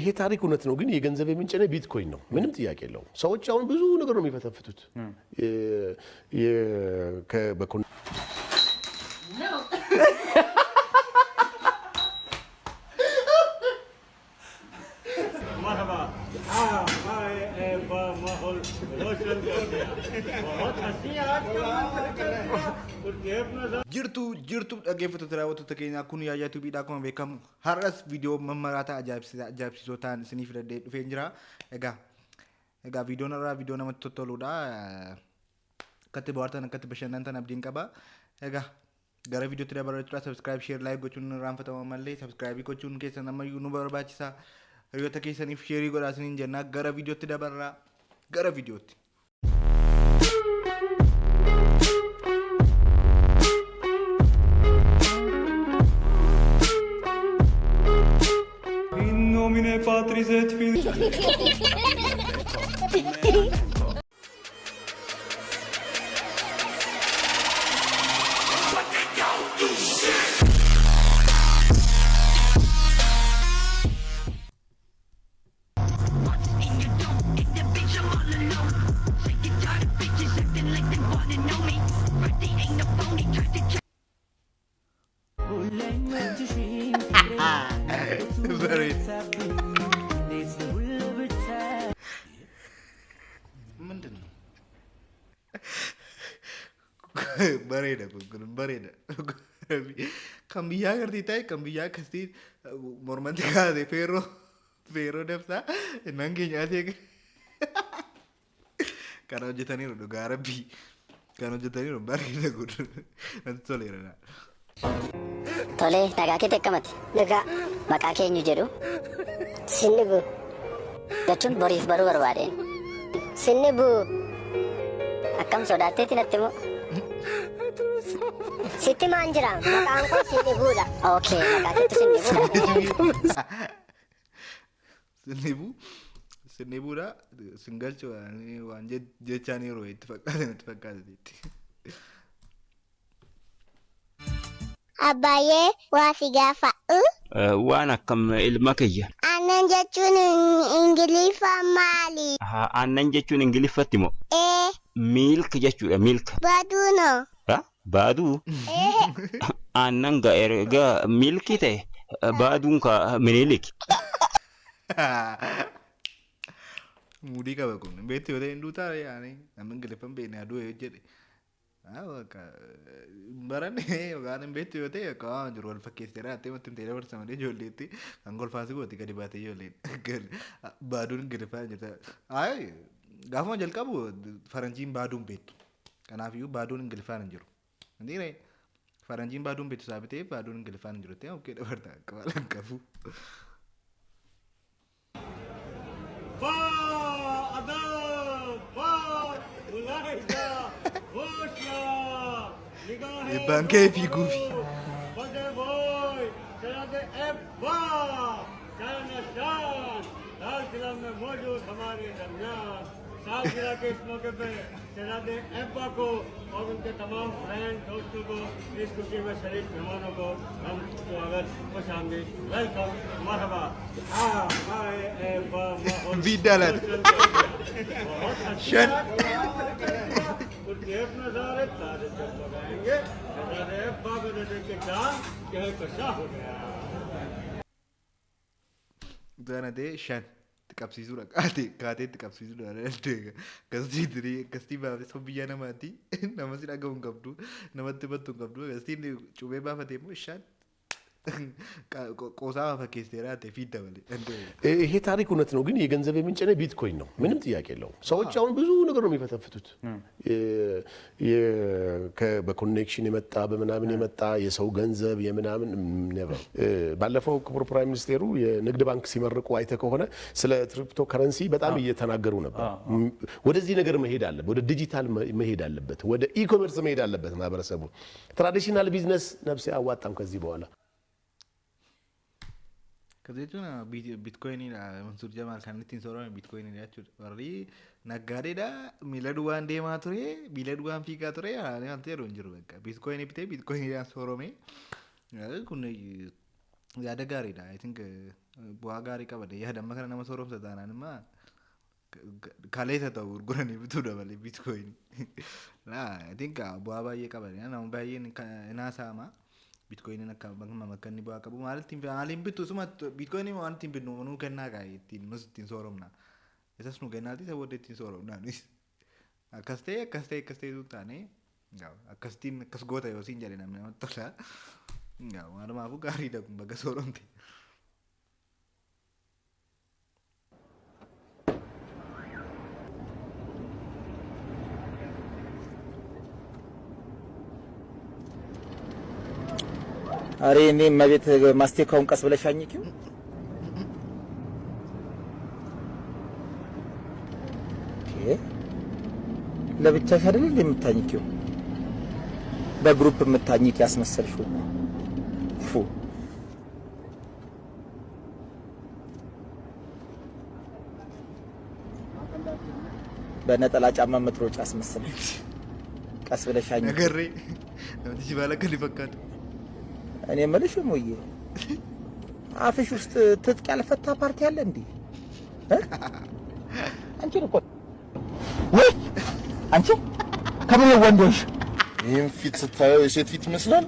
ይሄ ታሪክ እውነት ነው ግን የገንዘብ ምንጭ ነው ቢትኮይን ነው ምንም ጥያቄ የለውም ሰዎች አሁን ብዙ ነገር ነው የሚፈተፍቱት በኮን مرحبا मैं माहौल रोशन कर दिया बहुत हंसी आ jirtu dhaggeeffattoota daawwattoota keenya kun yaayyaa tuubiidhaa akkuma beekamu har'as viidiyoo mammaraata ajaa'ibsiisootaan isiniif fidadhee dhufee jira. Egaa viidiyoon irraa viidiyoo namatti toludha. Akkatti bohaartan akkatti bashannantan abdiin qaba. Egaa gara viidiyootti dabarreechuudha subscribe share like gochuun irraanfatamu malee subscribe gochuun keessan ammayyuu nu barbaachisa. Hiriyoota keessaniif sheerii godhaa isiniin jenna. Gara viidiyootti dabarraa gara viidiyootti. In nomine Patris et Filii. Bareda kun bareda kan biyyaa gartii ta'e kan biyyaa akkasii mormanti kaase feeroo dabsaa nan keenyaatee kan hojjetaniiru dhugaa rabbii kan hojjetaniiru bareeda kun natti toleera. Tole nagaa kee teekkamati. Nagaa maqaa keenyu jedhu. Sinnibu jechuun boriif baruu barbaadeen. Sinnibu akkam sodaatteeti natti moo? Sitti maan jira maqaan koo Sinnibuudha. Okay maqaa keetu Sinnibuudha. Sinnibuudha singalchu waan jechaan yeroo itti fakkaate. Abbaayee waa si gaafadhu. Waan akkam ilma kiyya. Aannan jechuun Ingiliffa maali? Aannan jechuun Ingiliffatti moo? Milk jechuudha milk. Baaduunoo? Baaduu? Aannan erga milkii ta'e baaduun ka minilik. Mudii qaba kun beekti yoo ta'e hin duutaa yaani namni Ingiliffan beekne aduu yoo jedhe. Baranne yookaan hin beektu yoo ta'e akka waan jiru wal fakkeessiteera hattee matti himtee dabarsa malee ijoolleetti kan golfaasi gooti gadi baatee ijoolleen baaduun Ingiliffaa jirta. Gaafuma jalqabu faranjiin baaduun beektu. Kanaafiyyuu baaduun Ingiliffaan hin jiru. Ndiire faranjiin baaduun beektu saabitee baaduun Ingiliffaan hin jiru ta'e okkee dabarta akka waan qabu. Bankee fi guufi. सालगिरह के इस मौके पे शहजादे एब्बा को और उनके तमाम फ्रेंड दोस्तों को इस खुशी में शरीक मेहमानों को हम स्वागत खुश आमदीद वेलकम मरहबा Vidalat. बहुत उनके नजारे तारे जब लगाएंगे शहजादे एब्बा को देख के क्या कशा हो गया Dana de shan qabsiisuudha kaateetti qabsiisuudha kastii baafte so biyya namaati nama si dhagahu hin qabdu namatti battu hin qabdu kastiin cubee baafatee immoo shan ቆሳማ ፈኬስቴራ ተፊት ደበለ ይሄ ታሪክ እውነት ነው ግን የገንዘብ ምንጭ ነው ቢትኮይን ነው ምንም ጥያቄ የለውም ሰዎች አሁን ብዙ ነገር ነው የሚፈተፍቱት በኮኔክሽን የመጣ በመናምን የመጣ የሰው ገንዘብ የምናምን ነበር ባለፈው ክቡር ፕራይም ሚኒስቴሩ የንግድ ባንክ ሲመርቁ አይተ ከሆነ ስለ ክሪፕቶ ከረንሲ በጣም እየተናገሩ ነበር ወደዚህ ነገር መሄድ አለበት ወደ ዲጂታል መሄድ አለበት ወደ ኢኮመርስ መሄድ አለበት ማህበረሰቡ ትራዲሽናል ቢዝነስ ነፍስ ያዋጣም ከዚህ በኋላ ከዚህቱና ቢትኮይኒidha Mansuur Jamaal kan ittiin soorame ቢትኮይኒidha jechuudha warri naggaadheedha miila duwwaan deemaa ture miila duwwaan fiigaa ture wanti yeroo hin jiru bakka ቢትኮይኒ bitee ቢትኮይኒidhaan soorame kun yaada gaariidha I think bu'aa gaarii qaba dee yaadamma kana nama sooromsa taanaan immaa kaleessa ta'u gurguranii bituu dabalee biitkoyin think bu'aa baay'ee qaba nama baay'een naasaama biitkoyin akka bakka inni bu'aa qabu maaliin bitu suma biitkoyin waan ittiin binnu nuu kennaa kaa ittiin nus ittiin sooromna isas nu kennaati isa booda ittiin sooromna akkas ta'e taane akkasitiin akkas goota yoo siin jedhe namni namatti tola maalumaafuu gaariidha kun bakka sooromte. አሬ እኔ መቤት ማስቴካውን ቀስ ብለሽ አኝኪው ለብቻሽ አይደል የምታኝኪው በግሩፕ የምታኝክ ያስመሰልሽው ፉ በነጠላ ጫማ መትሮጫ ያስመሰልሽ ቀስ ብለሽ አኝኪው ነገሬ ለምትሽ ባለከ ሊፈካት እኔ የምልሽ ሞዬ አፍሽ ውስጥ ትጥቅ ያልፈታ ፓርቲ አለ እንዴ? አንቺ እኮ ወይ አንቺ ከምን ወንዶሽ ይህን ፊት ስታየው የሴት ፊት ይመስላል?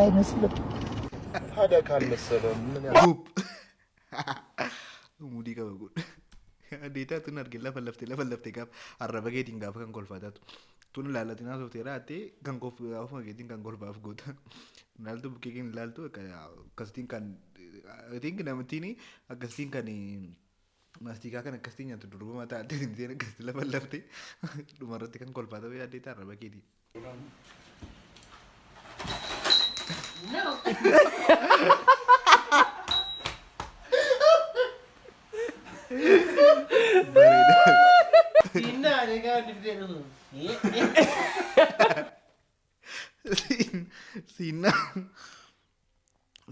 አይመስልም። ታዲያ ካልመሰለ ምን ያ ጉብ ሙዲ ከበጉድ ዴታ ቱን አድርጌ ለፈለፍቴ ጋር አረበጌቲን ጋር ከን ኮልፋታቱ ቱን ላለቲና ሶፍቴራ አቴ ከን ኮፍ አፍ ማጌቲን ከን ኮልፋፍ ጎታ ናልቱ ቡኬኪን ላልቱ ከስቲን ከን አይ ቲንክ ነምቲኒ አከስቲን ከን ማስቲካ ከን ከስቲኛ ትዱሩ ማታ አቴ ዲን ከስት ለፈለፍቴ ዱመረቴ ከን ኮልፋታ ያ ዴታ አረበጌቲ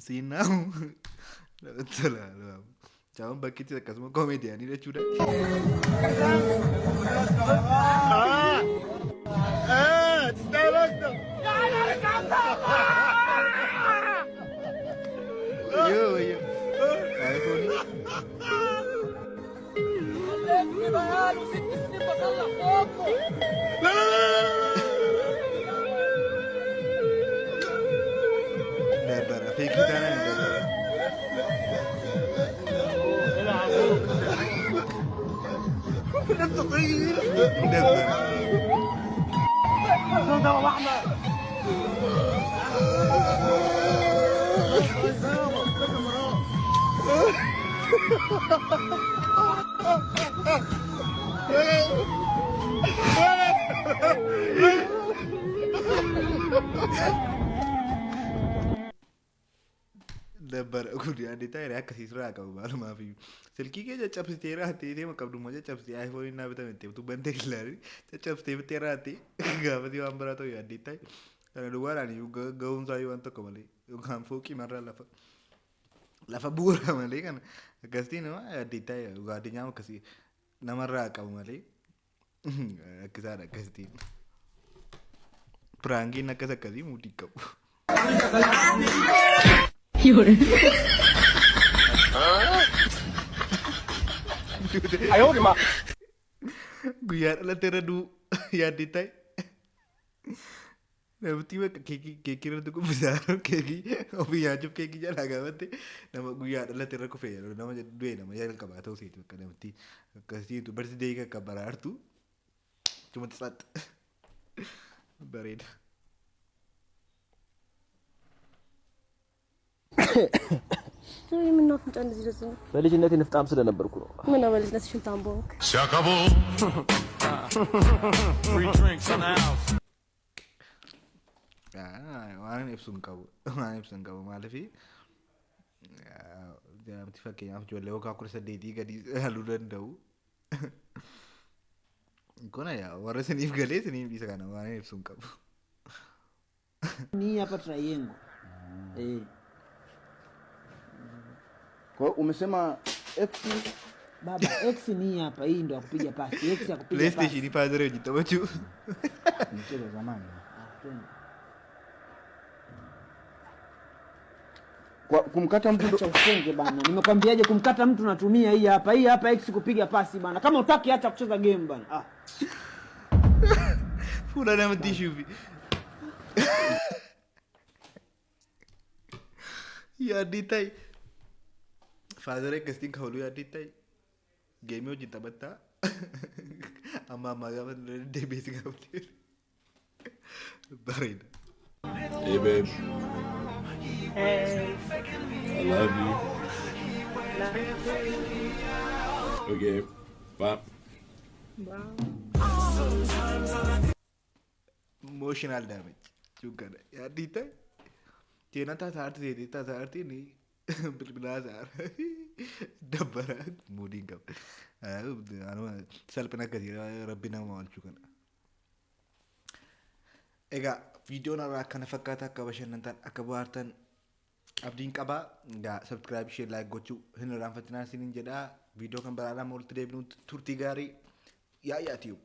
Sinau betul lah jangan bagi kita semua komedian ini sudah yo iPhone Dabara, fake kita nih dabara. Dabara. Dabar aku di adi tay rak kasi sura ka balu maafi selki ke chapsi tera ate te makabdu moja chapsi iPhone na beta mete tu bande hilari chapsi tera ate gavati ambara to adi tay ana luara ni gaun sayu anto kamali gam foki marra lafa bura mali kan gasti no adi tay gadi nyam kasi namarra ka mali kisara gasti prangi na kasa kadi muti ka አዮ ድማ Guyar la tera du ya ditai. Nanti mak keki rantu ko bizarro keki. Obi ya jub keki jala gawate. Nama guyar la tera ko fe. Nama dua nama ya ka bato sih tu. Karena nanti kasi tu birthday ka kabarar tu. Cuma sat. Bered. ምነው አፍንጫ እንደዚህ ደስ ነው? በልጅነቴ ንፍጣም ስለነበርኩ ነው። ምን ነው በልጅነት ሽንታም ቦንክ? waan ibsun qabu maaliif jaamti fakkeenyaaf ijoollee waggaa 18 gadi halluu danda'u kun warra isiniif galee isiniif dhiisa kana waan ibsun qabu. Ni hapa tunayengo. Kwa umesema X baba X ni hapa hii ndo kupiga pasi X ya kupiga pasi. PlayStation ni padre jitobachu. Mchezo zamani. kumkata mtu cha usenge bana. Nimekwambiaje kumkata mtu natumia hii hapa X kupiga pasi bana. Kama utaki acha kucheza game bana. Fura na mtishuvi. Ya ditai. Father casting kholu ya ditai. Game ho jita batta. Amma maga de basic out. Barida. Hey babe. Hey. I love you. Okay. Bye. Emotional damage juga ya dita Cina tak saarti ni berbeda saar dabbara mooding kab anu sal pernah kerja Rabbina mau juga ega video nara akan fakata kabashan nanti akabartan abdin kaba nggak subscribe share like gochu hinaran fatina sinin jeda video kan berada multi debut turti gari ya tube